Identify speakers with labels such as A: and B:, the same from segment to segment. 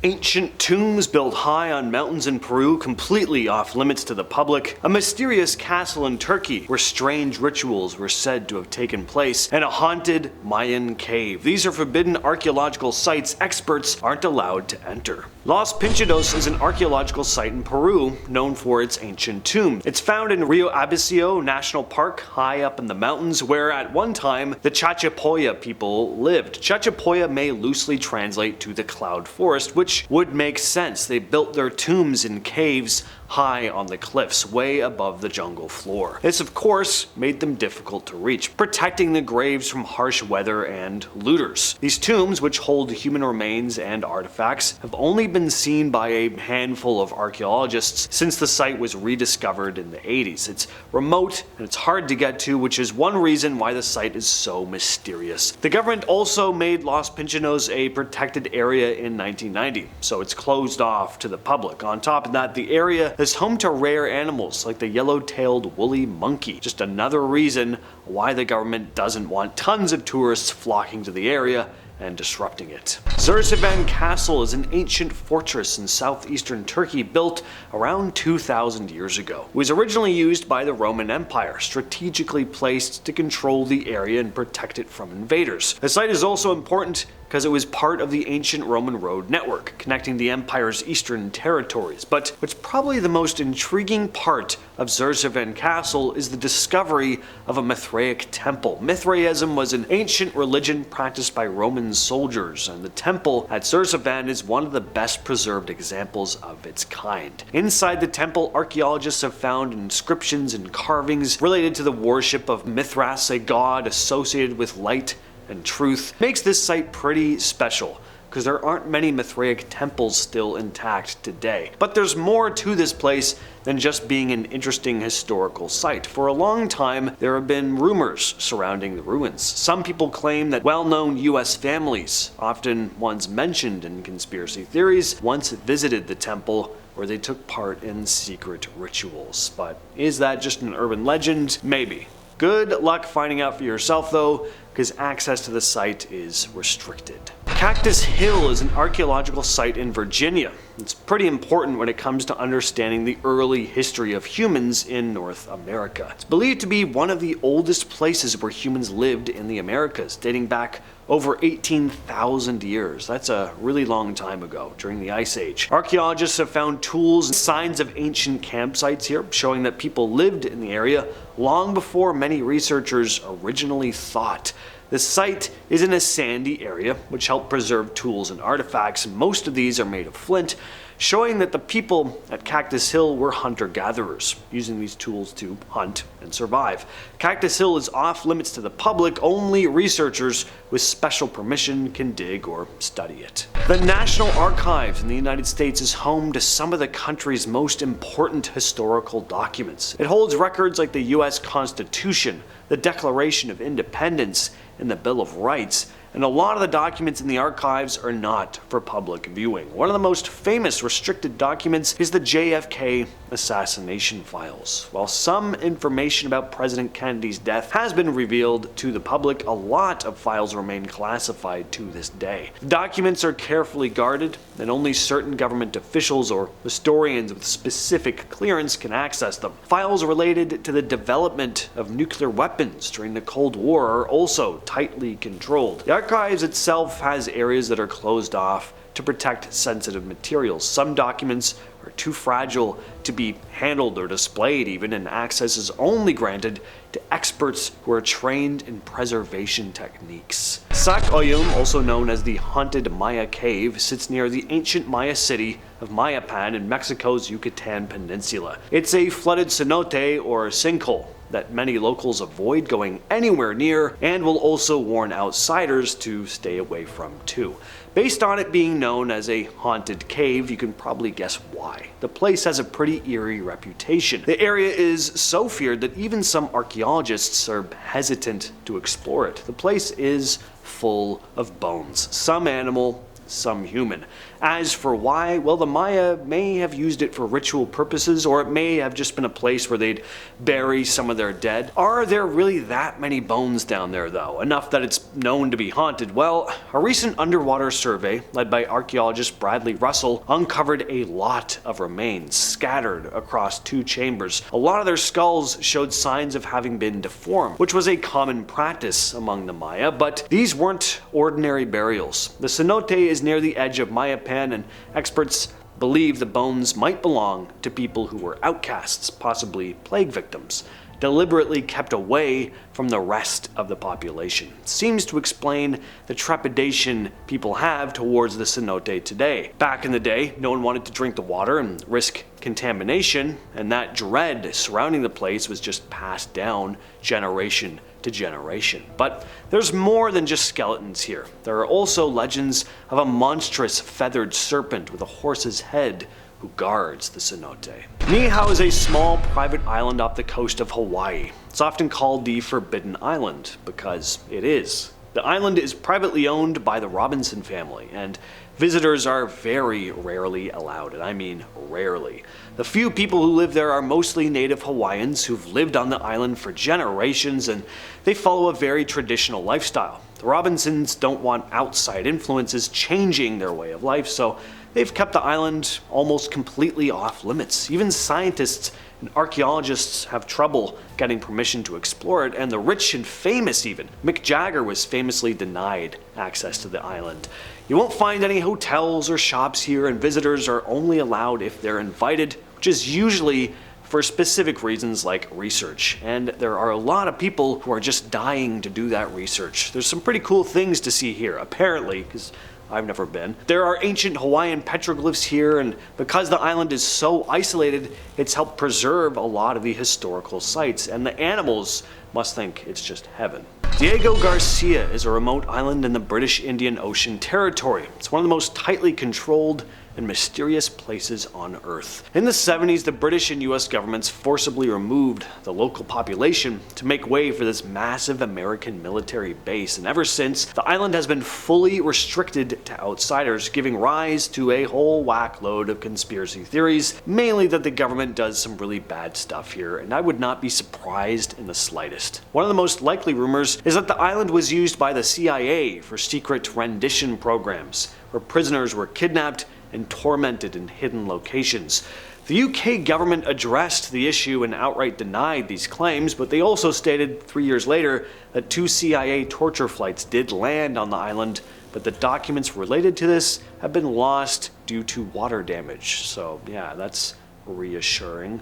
A: Ancient tombs built high on mountains in Peru, completely off limits to the public, a mysterious castle in Turkey where strange rituals were said to have taken place, and a haunted Mayan cave. These are forbidden archaeological sites experts aren't allowed to enter. Los Pinchudos is an archaeological site in Peru known for its ancient tomb. It's found in Rio Abacio National Park, high up in the mountains, where at one time the Chachapoya people lived. Chachapoya may loosely translate to the cloud forest, which would make sense. They built their tombs in caves high on the cliffs, way above the jungle floor. This of course made them difficult to reach, protecting the graves from harsh weather and looters. These tombs, which hold human remains and artifacts, have only been seen by a handful of archaeologists since the site was rediscovered in the 80s. It's remote and it's hard to get to, which is one reason why the site is so mysterious. The government also made Los Pinchudos a protected area in 1990, so it's closed off to the public. On top of that, the area is home to rare animals like the yellow-tailed woolly monkey. Just another reason why the government doesn't want tons of tourists flocking to the area and disrupting it. Zerzevan Castle is an ancient fortress in southeastern Turkey built around 2,000 years ago. It was originally used by the Roman Empire, strategically placed to control the area and protect it from invaders. The site is also important because it was part of the ancient Roman road network, connecting the empire's eastern territories. But what's probably the most intriguing part of Zerzevan Castle is the discovery of a Mithraic temple. Mithraism was an ancient religion practiced by Roman soldiers, and the temple at Zerzevan is one of the best preserved examples of its kind. Inside the temple, archaeologists have found inscriptions and carvings related to the worship of Mithras, a god associated with light and truth. Makes this site pretty special, because there aren't many Mithraic temples still intact today. But there's more to this place than just being an interesting historical site. For a long time, there have been rumors surrounding the ruins. Some people claim that well-known US families, often ones mentioned in conspiracy theories, once visited the temple where they took part in secret rituals. But is that just an urban legend? Maybe. Good luck finding out for yourself though, because access to the site is restricted. Cactus Hill is an archaeological site in Virginia. It's pretty important when it comes to understanding the early history of humans in North America. It's believed to be one of the oldest places where humans lived in the Americas, dating back over 18,000 years. That's a really long time ago, during the Ice Age. Archaeologists have found tools and signs of ancient campsites here, showing that people lived in the area long before many researchers originally thought. The site is in a sandy area, which helped preserve tools and artifacts. Most of these are made of flint, showing that the people at Cactus Hill were hunter-gatherers, using these tools to hunt and survive. Cactus Hill is off limits to the public. Only researchers with special permission can dig or study it. The National Archives in the United States is home to some of the country's most important historical documents. It holds records like the US Constitution, the Declaration of Independence, and the Bill of Rights, and a lot of the documents in the archives are not for public viewing. One of the most famous restricted documents is the JFK assassination files. While some information about President Kennedy's death has been revealed to the public, a lot of files remain classified to this day. The documents are carefully guarded, and only certain government officials or historians with specific clearance can access them. Files related to the development of nuclear weapons during the Cold War are also tightly controlled. The archives itself has areas that are closed off to protect sensitive materials. Some documents are too fragile to be handled or displayed even, and access is only granted to experts who are trained in preservation techniques. Sac Oyum, also known as the Haunted Maya Cave, sits near the ancient Maya city of Mayapan in Mexico's Yucatan Peninsula. It's a flooded cenote or sinkhole that many locals avoid going anywhere near, and will also warn outsiders to stay away from too. Based on it being known as a haunted cave, you can probably guess why. The place has a pretty eerie reputation. The area is so feared that even some archaeologists are hesitant to explore it. The place is full of bones. Some animal, some human. As for why, well, the Maya may have used it for ritual purposes, or it may have just been a place where they'd bury some of their dead. Are there really that many bones down there though? Enough that it's known to be haunted? Well, a recent underwater survey led by archaeologist Bradley Russell uncovered a lot of remains scattered across 2 chambers. A lot of their skulls showed signs of having been deformed, which was a common practice among the Maya, but these weren't ordinary burials. The cenote is near the edge of Mayapan, and experts believe the bones might belong to people who were outcasts, possibly plague victims, deliberately kept away from the rest of the population. It seems to explain the trepidation people have towards the cenote today. Back in the day, no one wanted to drink the water and risk contamination, and that dread surrounding the place was just passed down generation to generation. But there's more than just skeletons here. There are also legends of a monstrous feathered serpent with a horse's head who guards the cenote. Niihau is a small private island off the coast of Hawaii. It's often called the Forbidden Island because it is. The island is privately owned by the Robinson family, and visitors are very rarely allowed, and I mean rarely. The few people who live there are mostly native Hawaiians who've lived on the island for generations, and they follow a very traditional lifestyle. The Robinsons don't want outside influences changing their way of life, so they've kept the island almost completely off limits. Even scientists and archaeologists have trouble getting permission to explore it, and the rich and famous even. Mick Jagger was famously denied access to the island. You won't find any hotels or shops here, and visitors are only allowed if they're invited, which is usually for specific reasons like research. And there are a lot of people who are just dying to do that research. There's some pretty cool things to see here, apparently, because I've never been. There are ancient Hawaiian petroglyphs here, and because the island is so isolated, it's helped preserve a lot of the historical sites, and the animals must think it's just heaven. Diego Garcia is a remote island in the British Indian Ocean Territory. It's one of the most tightly controlled and mysterious places on Earth. In the 70s, the British and US governments forcibly removed the local population to make way for this massive American military base, and ever since, the island has been fully restricted to outsiders, giving rise to a whole whack load of conspiracy theories, mainly that the government does some really bad stuff here, and I would not be surprised in the slightest. One of the most likely rumors is that the island was used by the CIA for secret rendition programs, where prisoners were kidnapped and tormented in hidden locations. The UK government addressed the issue and outright denied these claims, but they also stated 3 years later that 2 CIA torture flights did land on the island, but the documents related to this have been lost due to water damage. So yeah, that's reassuring.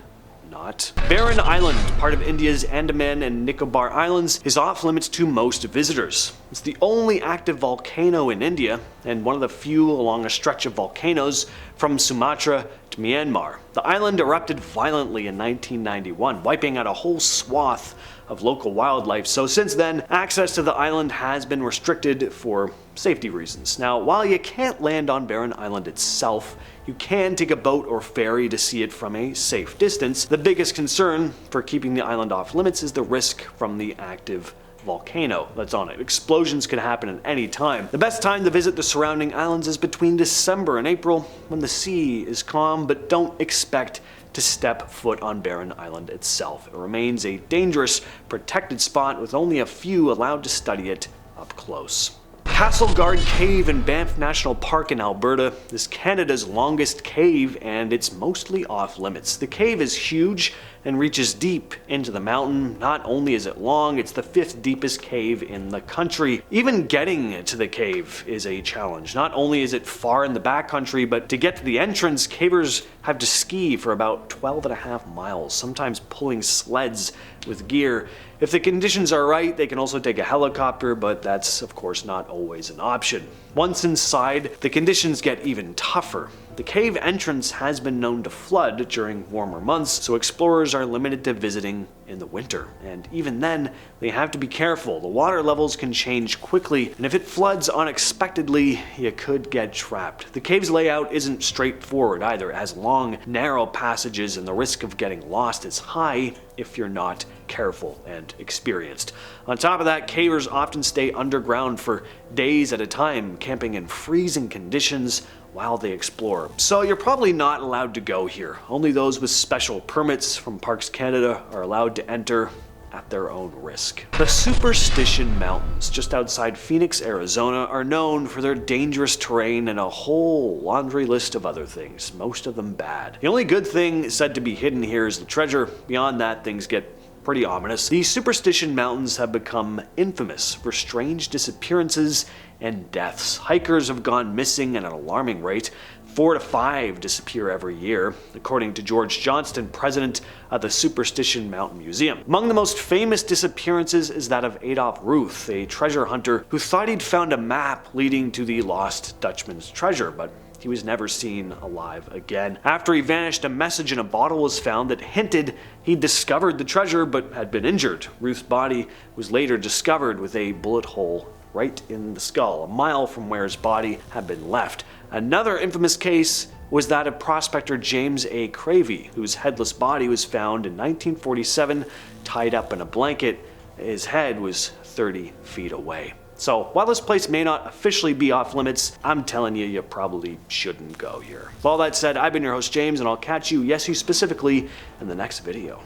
A: Not. Barren Island, part of India's Andaman and Nicobar Islands, is off limits to most visitors. It's the only active volcano in India, and one of the few along a stretch of volcanoes from Sumatra to Myanmar. The island erupted violently in 1991, wiping out a whole swath of local wildlife, so since then, access to the island has been restricted for safety reasons. Now, while you can't land on Barren Island itself, you can take a boat or ferry to see it from a safe distance. The biggest concern for keeping the island off limits is the risk from the active volcano that's on it. Explosions can happen at any time. The best time to visit the surrounding islands is between December and April, when the sea is calm, but don't expect to step foot on Barren Island itself. It remains a dangerous, protected spot with only a few allowed to study it up close. Castleguard Cave in Banff National Park in Alberta is Canada's longest cave, and it's mostly off limits. The cave is huge and reaches deep into the mountain. Not only is it long, it's the 5th deepest cave in the country. Even getting to the cave is a challenge. Not only is it far in the backcountry, but to get to the entrance, cavers have to ski for about 12.5 miles, sometimes pulling sleds with gear. If the conditions are right, they can also take a helicopter, but that's of course not always an option. Once inside, the conditions get even tougher. The cave entrance has been known to flood during warmer months, so explorers are limited to visiting in the winter. And even then, they have to be careful. The water levels can change quickly, and if it floods unexpectedly, you could get trapped. The cave's layout isn't straightforward either. It has long, narrow passages, and the risk of getting lost is high if you're not careful and experienced. On top of that, cavers often stay underground for days at a time, camping in freezing conditions while they explore. So you're probably not allowed to go here. Only those with special permits from Parks Canada are allowed to enter at their own risk. The Superstition Mountains, just outside Phoenix, Arizona, are known for their dangerous terrain and a whole laundry list of other things, most of them bad. The only good thing said to be hidden here is the treasure. Beyond that, things get pretty ominous. The Superstition Mountains have become infamous for strange disappearances and deaths. Hikers have gone missing at an alarming rate. 4 to 5 disappear every year, according to George Johnston, president of the Superstition Mountain Museum. Among the most famous disappearances is that of Adolf Ruth, a treasure hunter who thought he'd found a map leading to the lost Dutchman's treasure, but he was never seen alive again. After he vanished, a message in a bottle was found that hinted he'd discovered the treasure but had been injured. Ruth's body was later discovered with a bullet hole right in the skull, a mile from where his body had been left. Another infamous case was that of prospector James A. Cravey, whose headless body was found in 1947, tied up in a blanket. His head was 30 feet away. So while this place may not officially be off limits, I'm telling you, you probably shouldn't go here. With all that said, I've been your host James, and I'll catch you, yes you specifically, in the next video.